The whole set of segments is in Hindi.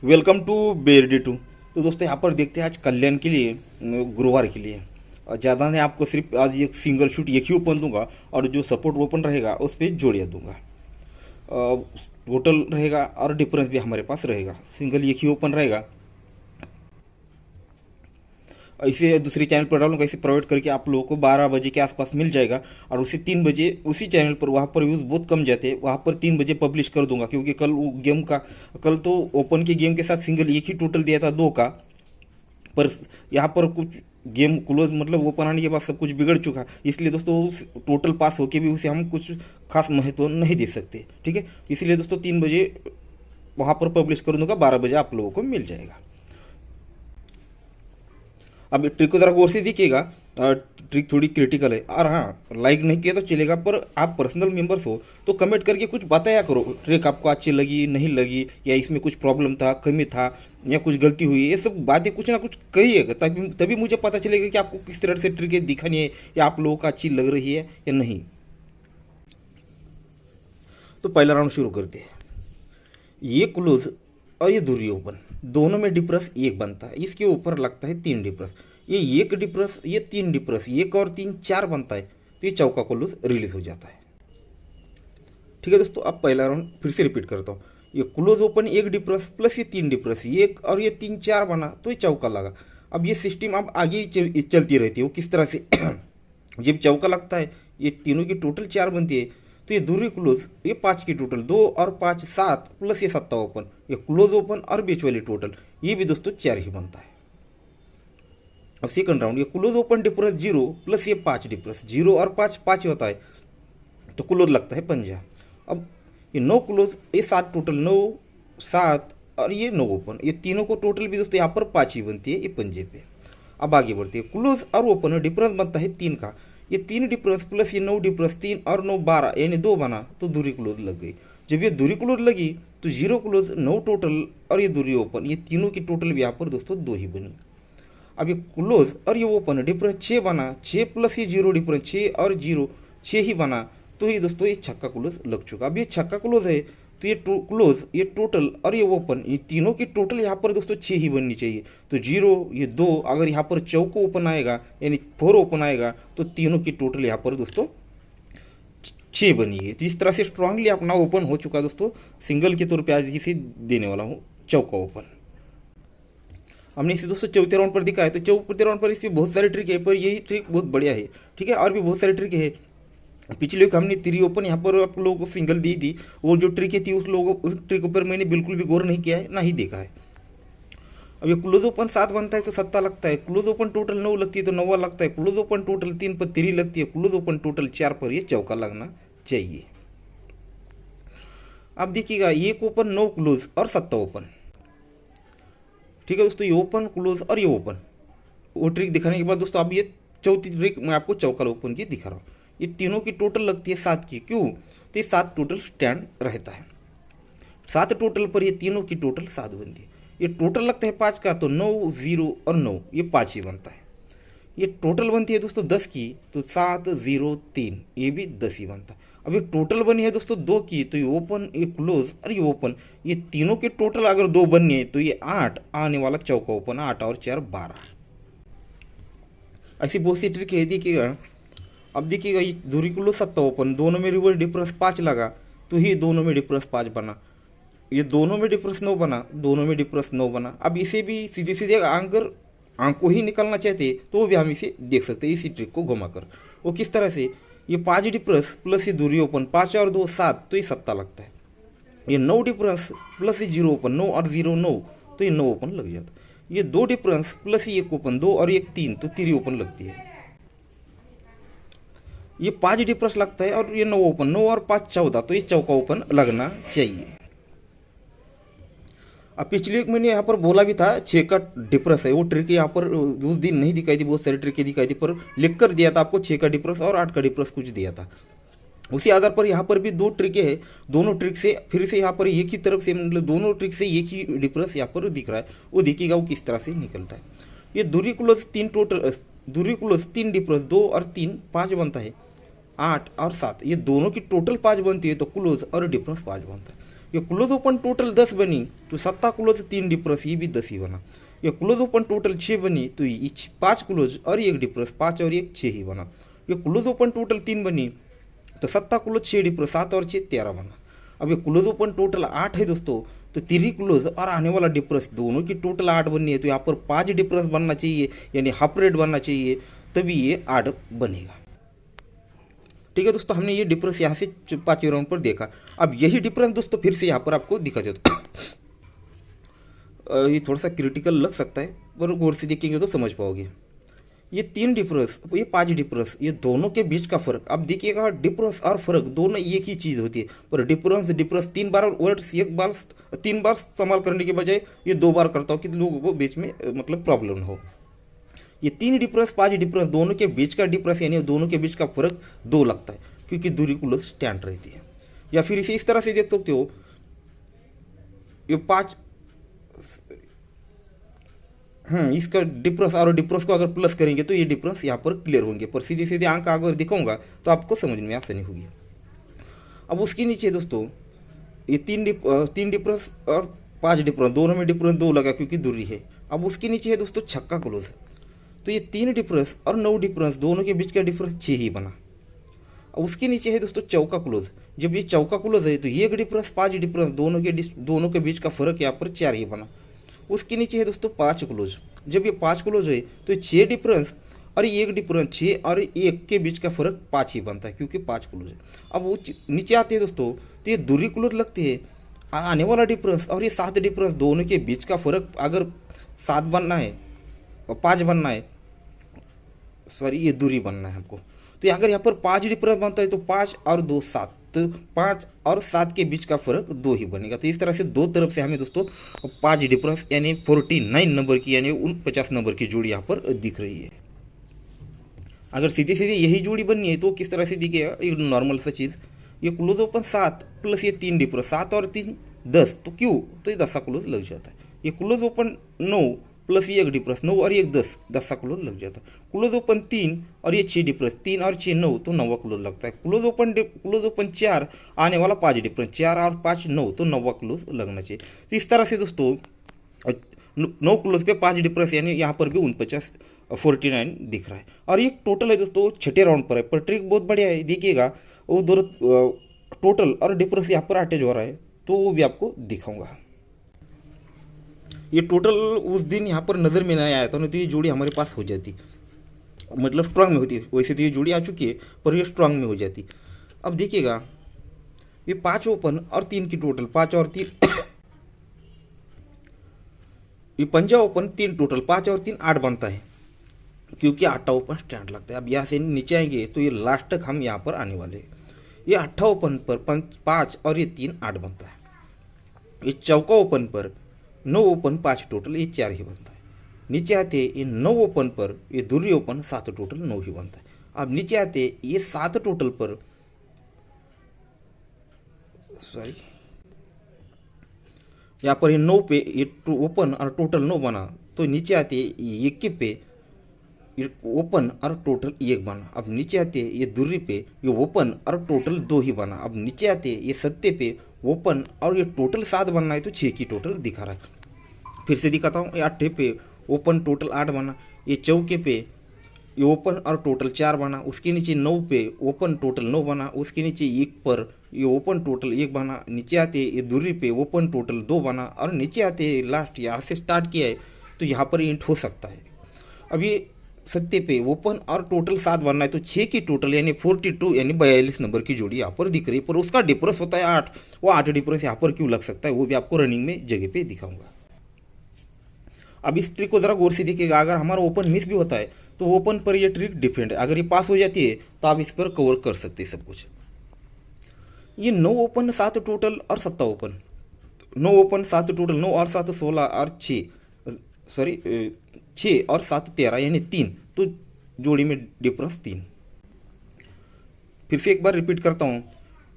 Welcome to Berdi to. तो दोस्तों यहाँ पर देखते हैं आज कल्याण के लिए गुरुवार के लिए और ज़्यादा ने आपको सिर्फ आज एक सिंगल शूट एक ही ओपन दूंगा और जो सपोर्ट ओपन रहेगा उस पर जोड़िया दूंगा। टोटल रहेगा और डिफरेंस भी हमारे पास रहेगा। सिंगल एक ही ओपन रहेगा। इसे दूसरे चैनल पर डालूंगा, इसे प्रोवाइड करके आप लोगों को 12 बजे के आसपास मिल जाएगा और उसे 3 बजे उसी चैनल पर, वहाँ पर व्यूज़ बहुत कम जाते हैं, वहाँ पर 3 बजे पब्लिश कर दूंगा। क्योंकि कल वो गेम का, कल तो ओपन के गेम के साथ सिंगल एक ही टोटल दिया था 2 का, पर यहाँ पर कुछ गेम क्लोज मतलब ओपन आने के बाद सब कुछ बिगड़ चुका। इसलिए दोस्तों टोटल पास होके भी उसे हम कुछ खास महत्व नहीं दे सकते। ठीक है, इसलिए दोस्तों 3 बजे वहाँ पर पब्लिश कर दूंगा, 12 बजे आप लोगों को मिल जाएगा। अब ट्रिक को ज़रा गौर से देखिएगा, ट्रिक थोड़ी क्रिटिकल है। और हाँ, लाइक नहीं किया तो चलेगा, पर आप पर्सनल मेंबर्स हो तो कमेंट करके कुछ बताया करो। ट्रिक आपको अच्छी लगी, नहीं लगी, या इसमें कुछ प्रॉब्लम था, कमी था, या कुछ गलती हुई, ये सब बातें कुछ ना कुछ कहिएगा, तभी तभी मुझे पता चलेगा कि आपको किस तरह से ट्रिक दिखानी है या आप लोगों को अच्छी लग रही है या नहीं। तो पहला राउंड शुरू करते हैं। ये क्लोज और ये दूरी ओपन, दोनों में डिफरेंस 1 बनता है। इसके ऊपर लगता है 3 डिफरेंस, ये 1 डिफरेंस, ये 3 डिफरेंस, 1 और 3 4 बनता है, तो ये चौका क्लोज रिलीज हो जाता है। ठीक है दोस्तों, अब पहला राउंड फिर से रिपीट करता हूँ। ये क्लोज ओपन 1 डिफरेंस प्लस ये 3 डिफरेंस, 1 और ये 3 4 बना, तो ये चौका लगा। अब ये सिस्टम अब आगे ही चलती रहती है। वो किस तरह से जब चौका लगता है, ये तीनों की टोटल 4 बनती है, तो ये दूरी क्लोज, ये 5 की टोटल, 2 और 5 7 प्लस ये 7 ओपन, ये क्लोज ओपन और बीच वाली टोटल, ये भी दोस्तों 4 ही बनता है। अब सेकंड राउंड, ये क्लोज ओपन डिफरेंस 0 प्लस ये 5 डिफरेंस, 0 और 5 5 होता है, तो क्लोज लगता है 5। अब ये 9 क्लोज, ये 7 टोटल, 9 7 और ये 9 ओपन, ये तीनों को टोटल भी दोस्तों यहाँ पर 5 ही बनती है, ये पंजे पे। अब आगे बढ़ते हैं। क्लोज और ओपन में डिफरेंस बनता है 3 का, ये 3 डिफरेंस प्लस ये 9 डिफरेंस, 3 और 9 12, यानी 2 बना, तो दूरी क्लोज लग गई। जब ये दूरी क्लोज लगी तो 0 क्लोज, 9 टोटल और ये दूरी ओपन, ये तीनों की टोटल भी यहाँ पर दोस्तों 2 ही बनी। अब ये क्लोज और ये ओपन डिफरेंस 6 बना, 6 प्लस ये 0 डिफरेंस, 6 और 0 6 ही बना, तो ये दोस्तों ये छक्का क्लोज लग चुका। अब ये छक्का क्लोज है, तो ये क्लोज, ये टोटल और ये ओपन, ये तीनों की टोटल यहाँ पर दोस्तों 6 ही बननी चाहिए। तो 0 ये 2, अगर यहाँ पर चौको ओपन आएगा यानी 4 ओपन आएगा, तो तीनों की टोटल यहाँ पर दोस्तों 6 बनी है। तो इस तरह से स्ट्रांगली अपना ओपन हो चुका दोस्तों। सिंगल के तौर पर आज इसे देने वाला हूँ चौका ओपन। हमने इसे दोस्तों चौथे राउंड पर दिखाया, तो चौथे राउंड पर इसमें बहुत सारे ट्रिक है, पर यही ट्रिक बहुत बढ़िया है। ठीक है, और भी बहुत सारे ट्रिक है। पिछले वीक हमने 3 ओपन यहाँ पर आप लोगों को सिंगल दी थी, वो जो ट्रिक थी उस ट्रिक पर मैंने बिल्कुल भी गौर नहीं किया है, ना ही देखा है। अब ये क्लोज ओपन 7 बनता है तो 7 लगता है, क्लोज ओपन टोटल 9 लगती है तो 9 लगता है, क्लोज ओपन टोटल 3 पर 3 लगती है, क्लोज ओपन टोटल 4 पर ये चौका लगना चाहिए। अब देखिएगा, ये ओपन 9 क्लोज और 7 ओपन। ठीक है दोस्तों, ये ओपन क्लोज और ये ओपन, वो ट्रिक दिखाने के बाद दोस्तों अब ये चौथी ट्रिक मैं आपको चौका ओपन की दिखा रहा हूँ। ये तीनों की टोटल लगती है 7 की, क्यों? तो ये 7 टोटल स्टैंड रहता है, 7 टोटल पर ये तीनों की टोटल 7 बनती है। ये टोटल लगता है 5 का, तो 9 0 और 9 ये 5 ही बनता है। ये टोटल बनती है दोस्तों 10 की, तो 7 0 3 ये भी 10 ही बनता है। अब ये टोटल बनी है दोस्तों 2 की, तो ये ओपन, ये क्लोज और ये ओपन, ये तीनों के टोटल अगर 2 बननी है तो ये 8 आने वाला चौका ओपन, 8 और 4 12। ऐसी बहुत सी ट्रिक है, देखिएगा। अब देखिएगा, ये दूरी क्लोज 7 ओपन, दोनों में रिवर्स डिफरेंस 5 लगा, तो ये दोनों में डिफरेंस 5 बना, ये दोनों में डिफरेंस 9 बना, दोनों में डिफरेंस 9 बना। अब इसे भी सीधे सीधे अगर आंख को ही निकालना चाहते तो वो भी हम इसे देख सकते हैं, इसी ट्रिक को घुमाकर। वो किस तरह से, ये 5 डिफरेंस प्लस ये दूरी ओपन, 5 और 2 7, तो ये 7 लगता है। ये 9 डिफरेंस प्लस ये 0 ओपन, 9 और 0 9, तो ये 9 ओपन लग जाता है। ये 2 डिफरेंस प्लस ये 1 ओपन, 2 और 1 3, तो 3 ओपन लगती है। ये 5 डिफरेंस लगता है और ये 9 ओपन, 9 और 5 14, तो ये चौका ओपन लगना चाहिए। अब पिछले एक मैंने यहाँ पर बोला भी था 6 का डिफरेंस है, वो ट्रिक यहाँ पर उस दिन नहीं दिखाई थी, बहुत सारी ट्रिकें दिखाई थी, पर लिख कर दिया था आपको 6 का डिफरेंस और 8 का डिफरेंस कुछ दिया था। उसी आधार पर यहाँ पर भी 2 ट्रिकें हैं, दोनों ट्रिक से फिर से यहाँ पर एक ही तरफ से, मतलब दोनों ट्रिक से एक ही डिफरेंस यहाँ पर दिख रहा है, वो देखिएगा वो किस तरह से निकलता है। ये दूरी क्लोज 3 टोटल, दूरी क्लोज 3 डिफरेंस 2 और 3 5 बनता है, 8 और 7 ये दोनों की टोटल 5 बनती है, तो क्लोज और डिफरेंस 5 बनता है। ये क्लोज ओपन टोटल 10 बनी तो 7 क्लोज 3 डिप्रेस, ये भी 10 ही बना। ये क्लोज ओपन टोटल 6 बनी तो ये 5 क्लोज और 1 डिप्रेस, 5 और 1 6 ही बना। ये क्लोज ओपन टोटल 3 बनी तो 7 क्लोज 6 डिप्रेस, 7 और 6 13 बना। अब ये क्लोज ओपन टोटल 8 है दोस्तों, तो 3 क्लोज और आने वाला डिप्रेस दोनों की टोटल 8 बननी है, तो यहाँ पर 5 डिप्रेस बनना चाहिए, यानी हाफ रेट बनना चाहिए, तभी ये 8 बनेगा। ठीक है दोस्तों, हमने ये डिफरेंस यहाँ से 5वें राउंड पर देखा। अब यही डिफरेंस दोस्तों फिर से यहाँ पर आपको दिखा देता हूँ। ये थोड़ा सा क्रिटिकल लग सकता है, पर गौर से देखेंगे तो समझ पाओगे। ये 3 डिफरेंस, ये 5 डिफरेंस, ये दोनों के बीच का फर्क। अब देखिएगा, डिफरेंस और फर्क दोनों एक ही चीज़ होती है, पर डिफरेंस 3 बार वर्ड्स एक बार 3 बार इस्तेमाल करने के बजाय ये 2 बार करता हूँ कि लोगों को बीच में मतलब प्रॉब्लम हो। ये 3 डिफरेंस 5 डिफरेंस दोनों के बीच का डिफरेंस, यानी दोनों के बीच का फर्क 2 लगता है, क्योंकि दूरी क्लोज स्टैंड रहती है। या फिर इसे इस तरह से देख सकते हो, ये 5 इसका डिफरेंस और डिफरेंस को अगर प्लस करेंगे तो ये डिफरेंस यहाँ पर क्लियर होंगे, पर सीधे सीधे आंक अगर दिखाऊंगा तो आपको समझ में आसानी होगी। अब उसके नीचे दोस्तों ये 3 डिफरेंस और 5 डिफरेंस, दोनों में डिफरेंस 2 लगा क्योंकि दूरी है। अब उसके नीचे है दोस्तों छक्का क्लोज, तो ये 3 डिफरेंस और 9 डिफरेंस, दोनों के बीच का डिफरेंस 6 ही बना। अब उसके नीचे है दोस्तों चौका क्लोज, जब ये चौका क्लोज है तो ये 1 डिफरेंस 5 डिफरेंस, दोनों के बीच का फर्क यहाँ पर 4 ही बना। उसके नीचे है दोस्तों 5 क्लोज, जब ये 5 क्लोज है तो ये 6 डिफरेंस और 1 डिफरेंस, 6 और 1 के बीच का फर्क 5 ही बनता है, क्योंकि 5 क्लोज है। अब वो नीचे आते हैं दोस्तों, तो ये दूरी क्लोज लगती है, आने वाला डिफरेंस और ये 7 डिफरेंस, दोनों के बीच का फर्क अगर 7 बनना है और 5 बनना है, सॉरी ये दूरी बनना है हमको, तो अगर यहाँ पर 5 डिफरेंस बनता है तो 5 और 2 7, तो 5 और 7 के बीच का फर्क 2 ही बनेगा। तो इस तरह से दो तरफ से हमें दोस्तों 5 डिफरेंस यानी 49 नंबर की, यानी 49 नंबर की जोड़ी यहाँ पर दिख रही है। अगर सीधे सीधे यही जोड़ी बननी है तो किस तरह से दिखेगा, एक नॉर्मल सा चीज़, ये क्लोज ओपन 7 प्लस ये 3 डिफरेंस, 7 और 3 10, तो क्यों, तो ये 10 का क्लोज लग जाता है। ये क्लोज ओपन 9 प्लस ये 1 डिफरेंस, 9 और 1 10, 10 का क्लोज लग जाता है। क्लोज ओपन 3 और ये 6 डिफरेंस, 3 और 6 9, तो 9 क्लोज लगता है। क्लोज ओपन 4, आने वाला 5 डिफरेंस, 4 और 5 9, तो 9 क्लोज लगना चाहिए। तो इस तरह से दोस्तों 9 क्लोज पे 5 डिफरेंस, यानी यहाँ पर भी 49 दिख रहा है। और ये टोटल है दोस्तों 6ठे राउंड पर है, पर ट्रिक बहुत बढ़िया है, देखिएगा वो दोनों टोटल और डिफरेंस यहाँ पर अटैच हो रहा है, तो वो भी आपको दिखाऊंगा। ये टोटल उस दिन यहाँ पर नज़र में नहीं आया था, नहीं तो ये जोड़ी हमारे पास हो जाती, मतलब स्ट्रांग में होती। वैसे तो ये जोड़ी आ चुकी है, पर ये स्ट्रांग में हो जाती। अब देखिएगा, ये 5 ओपन और 3 की टोटल, 5 और 3 ये 5 ओपन 3 टोटल, 5 और 3 8 बनता है, क्योंकि 8 ओपन स्टैंड लगता है। अब यहाँ से नीचे आएंगे तो ये लास्ट तक हम यहाँ पर आने वाले हैं। ये 8 ओपन पर 5 और ये 3 8 बनता है। ये चौका ओपन पर 9 ओपन 5 टोटल, ये 4 ही बनता है। नीचे आते ये 9 ओपन पर ये दूरी ओपन 7 टोटल, 9 ही बनता है। अब नीचे आते ये 7 टोटल पर, सॉरी यहाँ पर ये 9 पे ये ओपन और टोटल 9 बना, तो नीचे आते ये 1 पे ये ओपन और टोटल 1 बना। अब नीचे आते ये दूरी पे ये ओपन और टोटल 2 ही बना। अब नीचे आते ये 7 पे ओपन और ये टोटल 7 बनना है, तो 6 की टोटल दिखा रहा है। फिर से दिखाता हूँ, ये 8 पे ओपन टोटल 8 बना, ये चौके पे ये ओपन और टोटल 4 बना, उसके नीचे 9 पे ओपन टोटल 9 बना, उसके नीचे 1 पर ये ओपन टोटल 1 बना, नीचे आते ये दूरी पे ओपन टोटल 2 बना, और नीचे आते लास्ट यहाँ से स्टार्ट किया है तो यहाँ पर इंट हो सकता है। अब ये 7 पे ओपन और टोटल 7 बनना है, तो 6 की टोटल यानी 42 यानी 42 नंबर की जोड़ी यहाँ पर दिख रही है, पर उसका डिफरेंस होता है 8। वो 8 डिफरेंस यहाँ पर क्यों लग सकता है, वो भी आपको रनिंग में जगह पे दिखाऊंगा। अब इस ट्रिक को ज़रा गौर से देखिएगा, अगर हमारा ओपन मिस भी होता है तो ओपन पर ये ट्रिक डिफरेंट है, अगर ये पास हो जाती है तो आप इस पर कवर कर सकते हैं सब कुछ। ये 9 ओपन 7 टोटल और 7 ओपन, 9 ओपन 7 टोटल, 9 और 7 16 और 6 और 7 13 यानी 3, तो जोड़ी में डिफरेंस 3। फिर से एक बार रिपीट करता हूँ,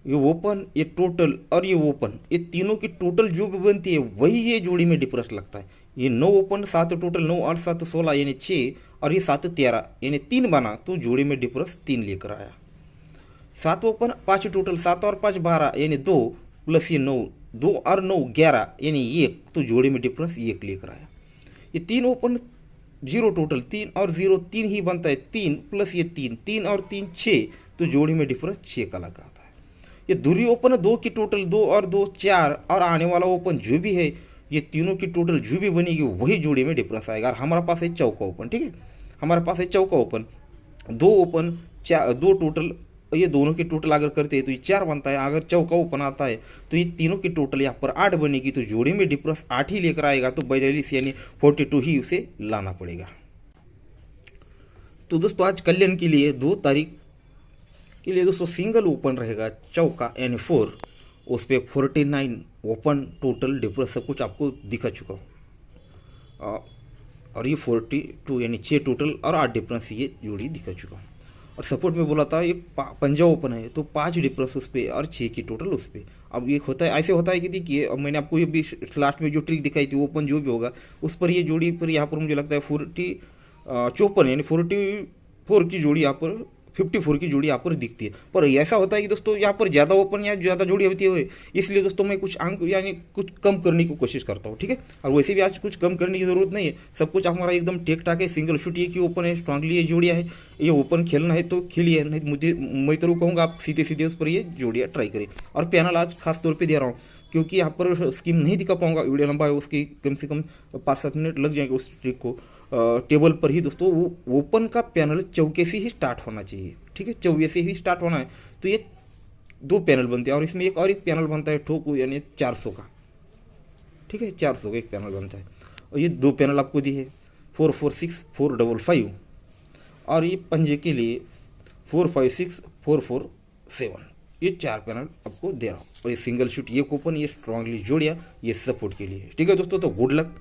ये ओपन ये टोटल और ये ओपन, ये तीनों की टोटल जो भी बनती है वही ये जोड़ी में डिफरेंस लगता है। ये 9 ओपन 7 टोटल, 9 और 7 16 यानी 6, और ये 7 13 यानी 3 बना, तो जोड़ी में डिफरेंस 3 लेकर आया। 7 ओपन 5 टोटल, 7 और 5 12 यानी 2 प्लस ये 9 2 और 9 11 यानी 1, तो जोड़ी में डिफरेंस 1 लेकर आया। ये 3 ओपन 0 टोटल, 3 और 0 3 ही बनता है, 3 प्लस ये 3, 3 और 3 6, तो जोड़ी में डिफरेंस 6 का लगा आता है। ये दूरी ओपन है 2 की टोटल, 2 और 2 4, और आने वाला ओपन जो भी है ये तीनों की टोटल जो भी बनेगी वही जोड़ी में डिफरेंस आएगा। और हमारे पास है चौका ओपन, ठीक है, हमारे पास है चौका ओपन, 2 ओपन 4, 2 टोटल, ये दोनों की टोटल अगर करते हैं तो ये 4 बनता है। अगर चौका ओपन आता है तो ये तीनों की टोटल यहाँ पर 8 बनेगी, तो जोड़ी में डिफरेंस 8 ही लेकर आएगा, तो 42 यानी 42 ही उसे लाना पड़ेगा। तो दोस्तों आज कल्याण के लिए 2 तारीख के लिए दोस्तों सिंगल ओपन रहेगा चौका यानी 4, उस पर 49 ओपन टोटल डिफरेंस सब कुछ आपको दिखा चुका हूँ, और ये 42 यानी 6 टोटल और 8 डिफरेंस ये जोड़ी दिखा चुका हूँ। और सपोर्ट में बोला था एक पंजा ओपन है तो 5 डिफरेंस उस पर और 6 की टोटल उस पर। अब ये होता है ऐसे होता है कि देखिए, अब मैंने आपको ये भी लास्ट में जो ट्रिक दिखाई थी ओपन जो भी होगा उस पर ये जोड़ी पर यहाँ पर मुझे लगता है 54 यानी 44 की जोड़ी यहाँ पर 54 की जोड़ी यहाँ पर दिखती है। पर ऐसा होता है कि दोस्तों यहाँ पर ज़्यादा ओपन या ज़्यादा जोड़ी होती है, इसलिए दोस्तों मैं कुछ अंक यानी कुछ कम करने की कोशिश करता हूँ, ठीक है। और वैसे भी आज कुछ कम करने की ज़रूरत नहीं है, सब कुछ हमारा एकदम ठीक ठाक है। सिंगल शूट ये की ओपन है, स्ट्रांगली ये जोड़ियाँ है, ये ओपन खेलना है तो खेलिए, नहीं मुझे मैं तो कहूँगा आप सीधे सीधे उस पर ये जोड़ियाँ ट्राई करें। और पैनल आज खास तौर पर दे रहा हूँ क्योंकि यहाँ पर स्कीम नहीं दिखा पाऊंगा, वीडियो लंबा है, उसकी कम से कम 5-7 मिनट लग जाएंगे उस ट्रिक को। टेबल पर ही दोस्तों वो ओपन का पैनल चौके से ही स्टार्ट होना चाहिए, ठीक है, चौके से ही स्टार्ट होना है। तो ये 2 पैनल बनते हैं और इसमें एक और एक पैनल बनता है ठोक यानी 400 का, ठीक है, 400 का एक पैनल बनता है। और ये 2 पैनल आपको दिए 4 4 6 4 5 5, और ये पंजे के लिए 4 5 6 4 4 7, ये 4 पैनल आपको दे रहा हूँ। और ये सिंगल शूट ये ओपन ये स्ट्रांगली जोड़िया ये सपोर्ट के लिए, ठीक है दोस्तों। तो गुड लक।